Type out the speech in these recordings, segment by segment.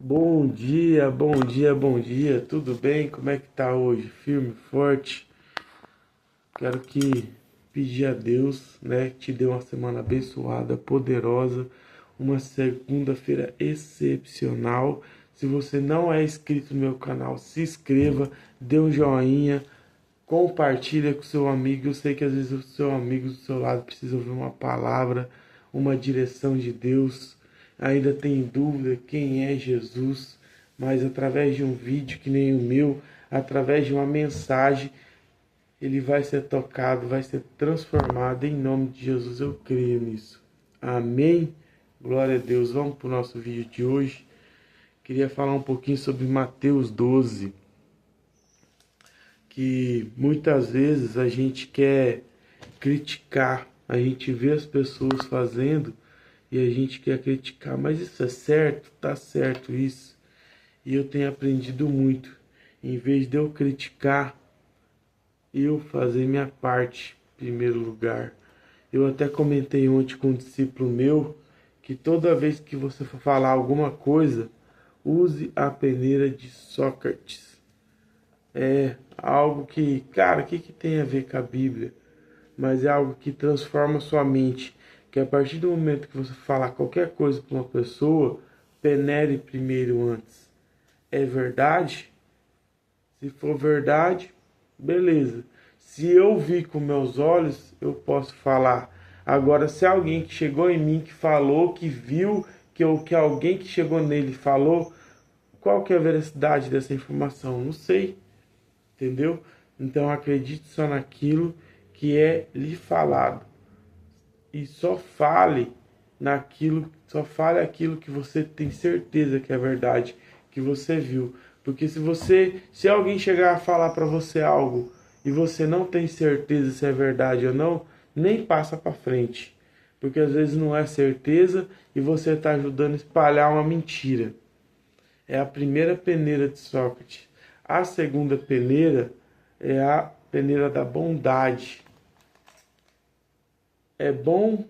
Bom dia, bom dia, bom dia. Tudo bem? Como é que tá hoje? Firme, forte? Quero que pedir a Deus, né, que te dê uma semana abençoada, poderosa, uma segunda-feira excepcional. Se você não é inscrito no meu canal, se inscreva, dê um joinha, compartilha com seu amigo. Eu sei que às vezes o seu amigo do seu lado precisa ouvir uma palavra, uma direção de Deus. Ainda tem dúvida quem é Jesus, mas através de um vídeo que nem o meu, através de uma mensagem, ele vai ser tocado, vai ser transformado. Em nome de Jesus, eu creio nisso. Amém? Glória a Deus. Vamos para o nosso vídeo de hoje. Queria falar um pouquinho sobre Mateus 12, que muitas vezes a gente quer criticar, a gente vê as pessoas fazendo e a gente quer criticar, mas isso é certo? Tá certo isso? E eu tenho aprendido muito. Em vez de eu criticar, eu fazer minha parte em primeiro lugar. Eu até comentei ontem com um discípulo meu que toda vez que você for falar alguma coisa, use a peneira de Sócrates. É algo que, cara, o que tem a ver com a Bíblia? Mas é algo que transforma sua mente. Que a partir do momento que você falar qualquer coisa para uma pessoa, penere primeiro antes. É verdade? Se for verdade, beleza. Se eu vi com meus olhos, eu posso falar. Agora, se alguém que chegou em mim, que falou, que viu, que alguém que chegou nele falou, qual que é a veracidade dessa informação? Não sei, entendeu? Então acredite só naquilo que é lhe falado. E só fale aquilo que você tem certeza que é verdade, que você viu. Porque se alguém chegar a falar para você algo e você não tem certeza se é verdade ou não, nem passa para frente. Porque às vezes não é certeza e você está ajudando a espalhar uma mentira. É a primeira peneira de Sócrates. A segunda peneira é a peneira da bondade. É bom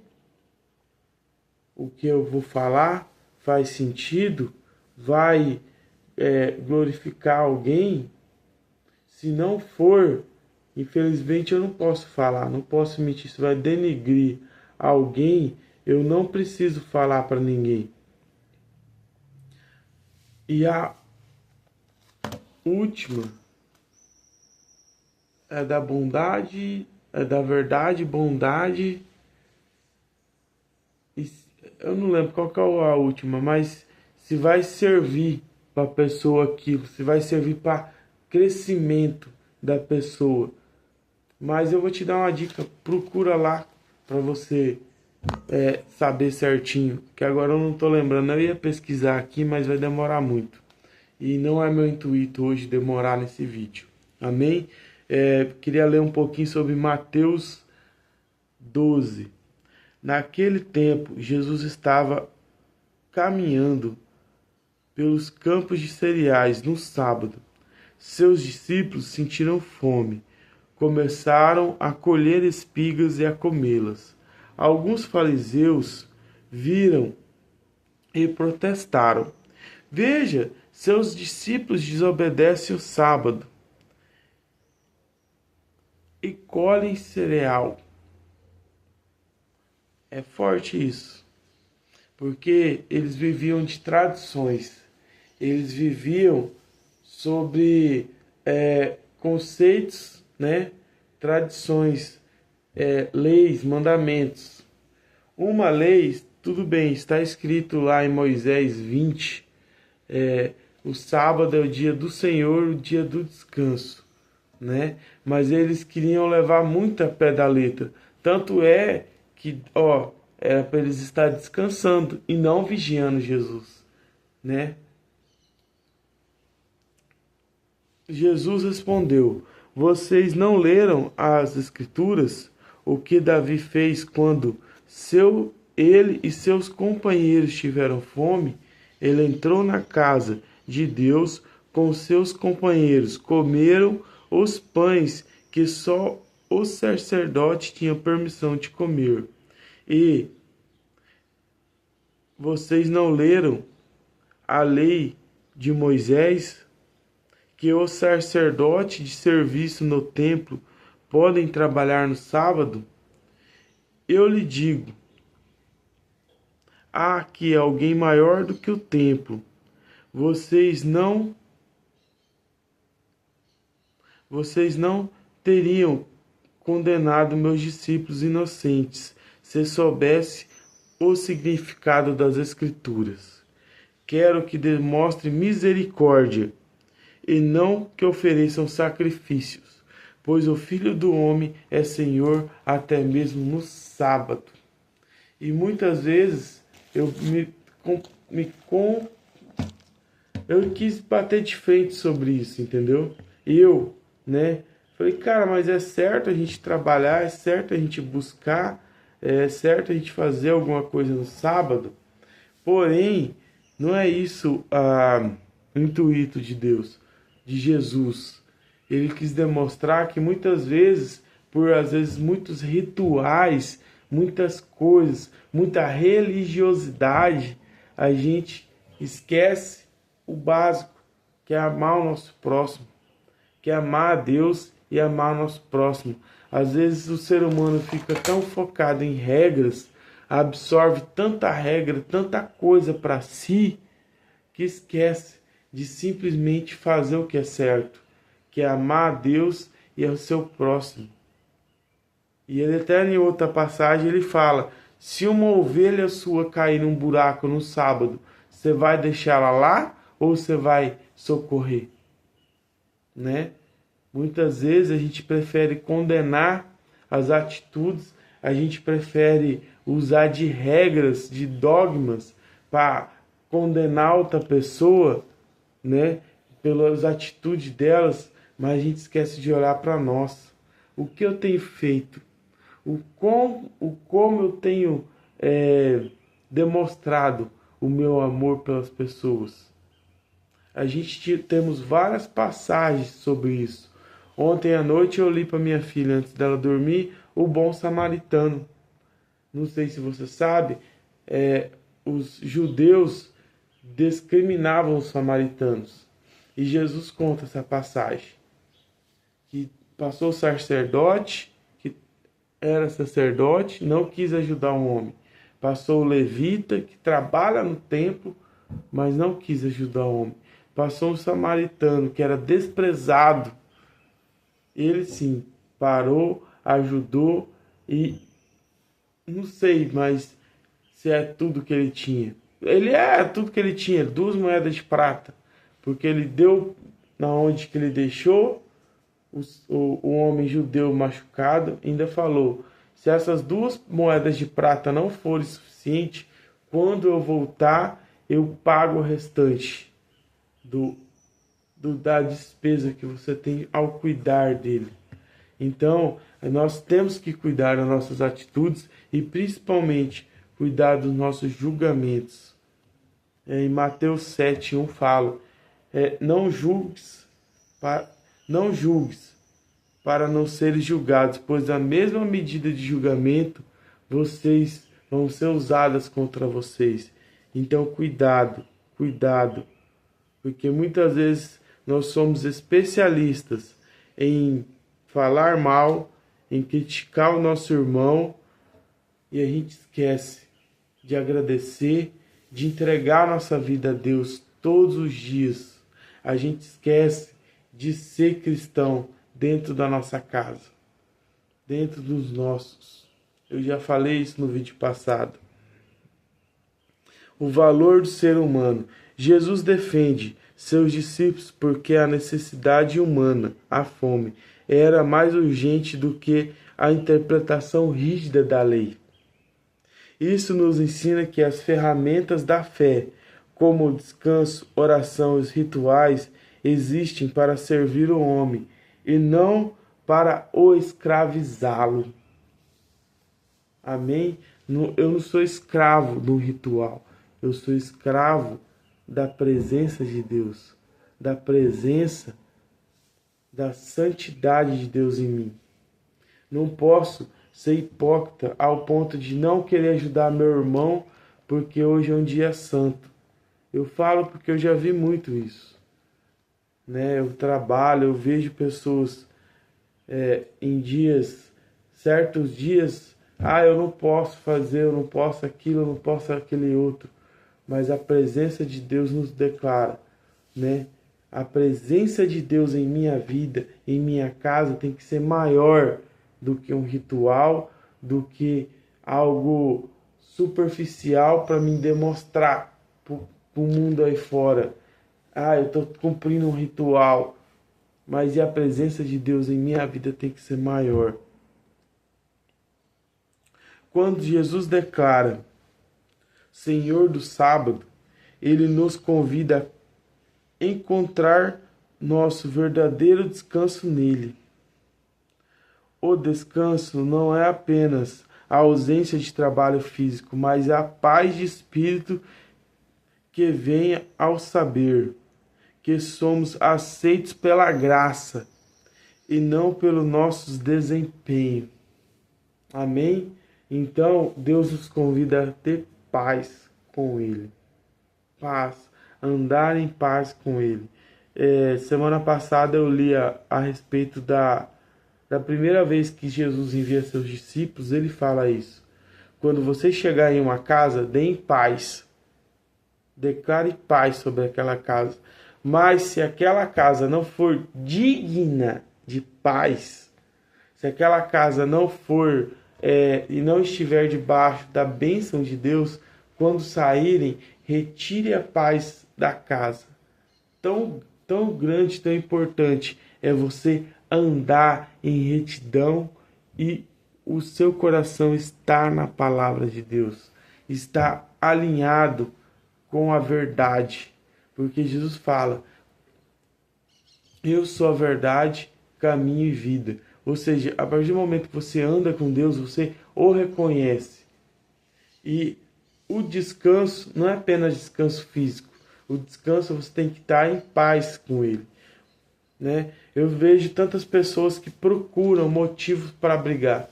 o que eu vou falar? Faz sentido? Vai glorificar alguém? Se não for, infelizmente eu não posso falar, não posso mentir. Se vai denigrir alguém, eu não preciso falar para ninguém. E a última é da bondade, é da verdade, bondade. Eu não lembro qual que é a última, mas se vai servir para a pessoa aquilo, se vai servir para crescimento da pessoa. Mas eu vou te dar uma dica, procura lá para você saber certinho, que agora eu não estou lembrando, eu ia pesquisar aqui, mas vai demorar muito. E não é meu intuito hoje demorar nesse vídeo. Amém? Queria ler um pouquinho sobre Mateus 12. Naquele tempo, Jesus estava caminhando pelos campos de cereais no sábado. Seus discípulos sentiram fome. Começaram a colher espigas e a comê-las. Alguns fariseus viram e protestaram. Veja, seus discípulos desobedecem o sábado e colhem cereal. É forte isso, porque eles viviam de tradições, eles viviam sobre conceitos, né? Tradições, leis, mandamentos. Uma lei, tudo bem, está escrito lá em Moisés 20, o sábado é o dia do Senhor, o dia do descanso, né? Mas eles queriam levar muito a pé da letra. Tanto é que, era para eles estar descansando e não vigiando Jesus, né? Jesus respondeu: Vocês não leram as Escrituras? O que Davi fez quando ele e seus companheiros tiveram fome? Ele entrou na casa de Deus com seus companheiros, comeram os pães que só o sacerdote tinha permissão de comer. E vocês não leram a lei de Moisés, que os sacerdotes de serviço no templo podem trabalhar no sábado, eu lhe digo, há aqui alguém maior do que o templo. Vocês não teriam condenado meus discípulos inocentes se soubesse o significado das Escrituras. Quero que demonstre misericórdia e não que ofereçam sacrifícios, pois o Filho do Homem é Senhor até mesmo no sábado. E muitas vezes eu eu quis bater de frente sobre isso, entendeu? Né? Falei, cara, mas é certo a gente trabalhar, é certo a gente buscar, é certo a gente fazer alguma coisa no sábado. Porém, não é isso o intuito de Deus, de Jesus. Ele quis demonstrar que muitas vezes, às vezes muitos rituais, muitas coisas, muita religiosidade, a gente esquece o básico, que é amar o nosso próximo, que é amar a Deus e amar o nosso próximo. Às vezes o ser humano fica tão focado em regras, absorve tanta regra, tanta coisa para si, que esquece de simplesmente fazer o que é certo, que é amar a Deus e ao seu próximo. E ele até em outra passagem ele fala, se uma ovelha sua cair num buraco no sábado, você vai deixá-la lá ou você vai socorrer? Né? Muitas vezes a gente prefere condenar as atitudes, a gente prefere usar de regras, de dogmas para condenar outra pessoa, né, pelas atitudes delas, mas a gente esquece de olhar para nós. O que eu tenho feito? Como eu tenho demonstrado o meu amor pelas pessoas? Temos várias passagens sobre isso. Ontem à noite eu li para minha filha, antes dela dormir, o Bom Samaritano. Não sei se você sabe, os judeus discriminavam os samaritanos. E Jesus conta essa passagem. Que passou o sacerdote, que era sacerdote, não quis ajudar um homem. Passou o levita, que trabalha no templo, mas não quis ajudar o homem. Passou um samaritano, que era desprezado. Ele sim, parou, ajudou e não sei, mas se é tudo que ele tinha. Ele é tudo que ele tinha, 2 moedas de prata. Porque ele deu na onde que ele deixou o homem judeu machucado, ainda falou, se essas 2 moedas de prata não forem suficientes, quando eu voltar, eu pago o restante da despesa que você tem ao cuidar dele. Então, nós temos que cuidar das nossas atitudes e principalmente cuidar dos nossos julgamentos. Em Mateus 7:1 fala, não julgues para não seres julgados, pois a mesma medida de julgamento vocês vão ser usadas contra vocês. Então, cuidado, porque muitas vezes nós somos especialistas em falar mal, em criticar o nosso irmão, e a gente esquece de agradecer, de entregar nossa vida a Deus todos os dias. A gente esquece de ser cristão dentro da nossa casa, dentro dos nossos. Eu já falei isso no vídeo passado. O valor do ser humano. Jesus defende seus discípulos porque a necessidade humana, a fome, era mais urgente do que a interpretação rígida da lei. Isso nos ensina que as ferramentas da fé, como o descanso, oração e os rituais, existem para servir o homem e não para o escravizá-lo. Amém? Eu não sou escravo do ritual, eu sou escravo da presença de Deus, da presença, da santidade de Deus em mim. Não posso ser hipócrita ao ponto de não querer ajudar meu irmão porque hoje é um dia santo. Eu falo porque eu já vi muito isso, né? Eu trabalho, eu vejo pessoas em dias, certos dias, eu não posso fazer, eu não posso aquilo, eu não posso aquele outro. Mas a presença de Deus nos declara, né? A presença de Deus em minha vida, em minha casa, tem que ser maior do que um ritual, do que algo superficial para me demonstrar para o mundo aí fora. Eu estou cumprindo um ritual, mas a presença de Deus em minha vida tem que ser maior. Quando Jesus declara Senhor do sábado, ele nos convida a encontrar nosso verdadeiro descanso nele. O descanso não é apenas a ausência de trabalho físico, mas a paz de espírito que vem ao saber que somos aceitos pela graça e não pelo nosso desempenho. Amém? Então, Deus nos convida a ter paz com Ele. Paz, andar em paz com Ele. Semana passada eu li a respeito da primeira vez que Jesus envia seus discípulos, ele fala isso. Quando você chegar em uma casa, dê em paz. Declare paz sobre aquela casa. Mas se aquela casa não for digna de paz, se aquela casa não for e não estiver debaixo da bênção de Deus, quando saírem, retire a paz da casa. Tão grande, tão importante é você andar em retidão e o seu coração estar na palavra de Deus, estar alinhado com a verdade, porque Jesus fala: eu sou a verdade, caminho e vida. Ou seja, a partir do momento que você anda com Deus, você o reconhece. E o descanso não é apenas descanso físico. O descanso você tem que estar em paz com Ele, né? Eu vejo tantas pessoas que procuram motivos para brigar.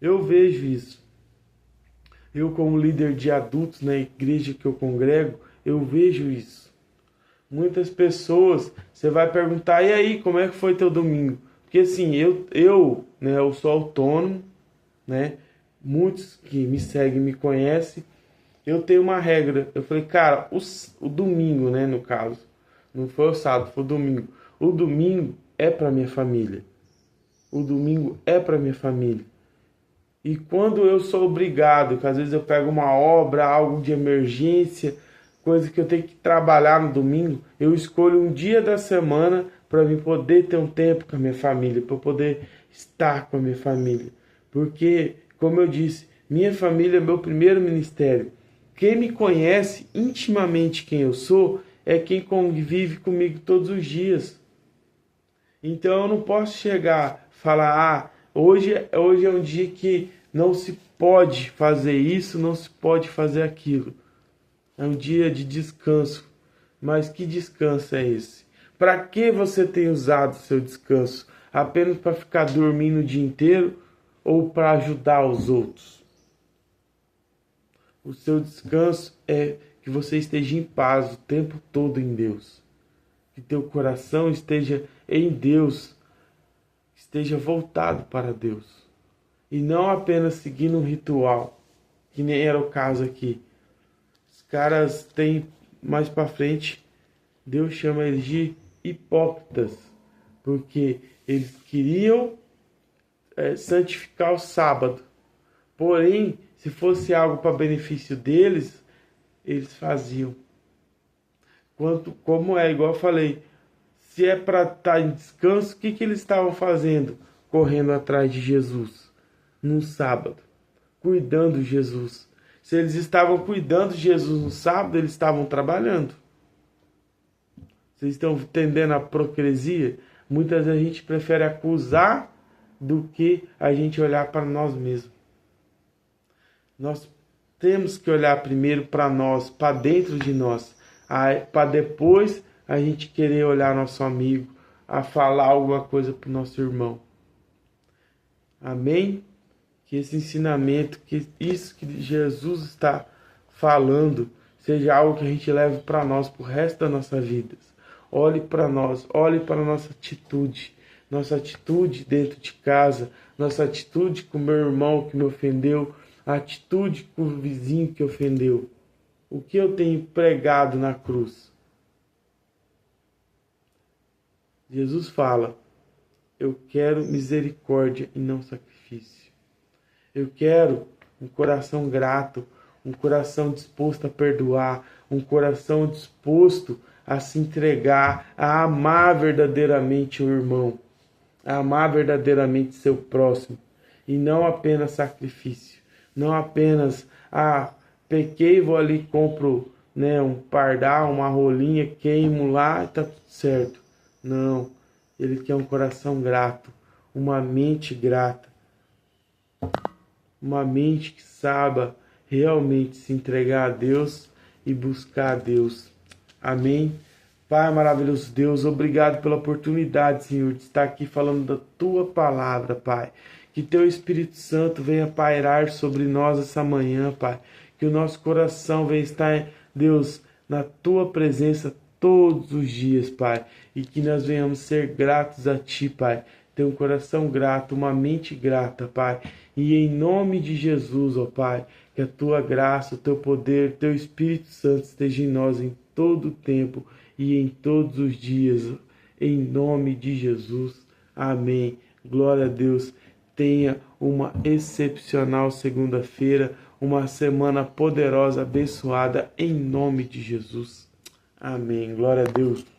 Eu vejo isso. Eu, como líder de adultos na igreja que eu congrego, eu vejo isso. Muitas pessoas, você vai perguntar: e aí, como é que foi teu domingo? Porque assim, eu sou autônomo, né? Muitos que me seguem me conhecem. Eu tenho uma regra. Eu falei, cara, o domingo, né, no caso, não foi o sábado, foi o domingo. O domingo é para minha família. O domingo é para minha família. E quando eu sou obrigado, que às vezes eu pego uma obra, algo de emergência, coisa que eu tenho que trabalhar no domingo, eu escolho um dia da semana para mim poder ter um tempo com a minha família, para eu poder estar com a minha família. Porque, como eu disse, minha família é meu primeiro ministério. Quem me conhece intimamente quem eu sou é quem convive comigo todos os dias. Então eu não posso chegar e falar: hoje é um dia que não se pode fazer isso, não se pode fazer aquilo. É um dia de descanso. Mas que descanso é esse? Para que você tem usado o seu descanso? Apenas para ficar dormindo o dia inteiro ou para ajudar os outros? O seu descanso é que você esteja em paz o tempo todo em Deus. Que teu coração esteja em Deus, esteja voltado para Deus. E não apenas seguindo um ritual, que nem era o caso aqui. Os caras têm, mais para frente, Deus chama eles de hipócritas, porque eles queriam santificar o sábado. Porém, se fosse algo para benefício deles, eles faziam. Como igual eu falei, se é para estar em descanso, o que eles estavam fazendo? Correndo atrás de Jesus, num sábado, cuidando de Jesus. Se eles estavam cuidando de Jesus no sábado, eles estavam trabalhando. Vocês estão entendendo a hipocrisia? Muitas vezes a gente prefere acusar do que a gente olhar para nós mesmos. Nós temos que olhar primeiro para nós, para dentro de nós, para depois a gente querer olhar nosso amigo, a falar alguma coisa para o nosso irmão. Amém? Que esse ensinamento, que isso que Jesus está falando, seja algo que a gente leve para nós pro resto da nossa vida. Olhe para nós, olhe para a nossa atitude dentro de casa, nossa atitude com o meu irmão que me ofendeu, a atitude com o vizinho que ofendeu. O que eu tenho pregado na cruz? Jesus fala, eu quero misericórdia e não sacrifício. Eu quero um coração grato, um coração disposto a perdoar, um coração disposto a se entregar, a amar verdadeiramente o irmão, a amar verdadeiramente seu próximo, e não apenas sacrifício, não apenas, pequei, vou ali, compro, né, um pardal, uma rolinha, queimo lá e tá tudo certo. Não, ele quer um coração grato, uma mente grata, uma mente que saiba realmente se entregar a Deus e buscar a Deus. Amém? Pai maravilhoso Deus, obrigado pela oportunidade, Senhor, de estar aqui falando da Tua palavra, Pai. Que Teu Espírito Santo venha pairar sobre nós essa manhã, Pai. Que o nosso coração venha estar, Deus, na Tua presença todos os dias, Pai. E que nós venhamos ser gratos a Ti, Pai. Ter um coração grato, uma mente grata, Pai. E em nome de Jesus, ó Pai, que a Tua graça, o Teu poder, Teu Espírito Santo esteja em nós em todo o tempo e em todos os dias, em nome de Jesus. Amém. Glória a Deus. Tenha uma excepcional segunda-feira, uma semana poderosa, abençoada, em nome de Jesus. Amém. Glória a Deus.